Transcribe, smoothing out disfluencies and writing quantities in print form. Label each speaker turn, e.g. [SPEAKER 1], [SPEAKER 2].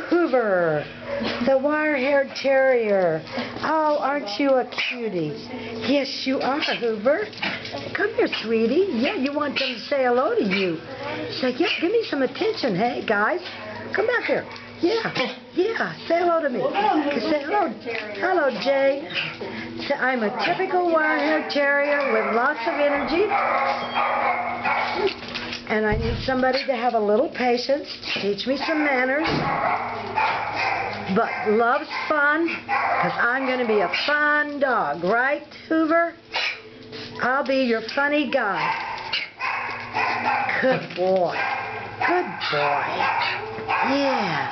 [SPEAKER 1] Hoover, the wire-haired terrier. Oh, aren't you a cutie? Yes, you are, Hoover. Come here, sweetie. Yeah, you want them to say hello to you. Say, yeah, give me some attention, hey, guys. Come back here. Yeah, say hello to me. Say hello. Hello, Jay. I'm a typical wire-haired terrier with lots of energy. And I need somebody to have a little patience, teach me some manners. But love's fun, because I'm going to be a fun dog, right, Hoover? I'll be your funny guy. Good boy. Good boy. Yeah.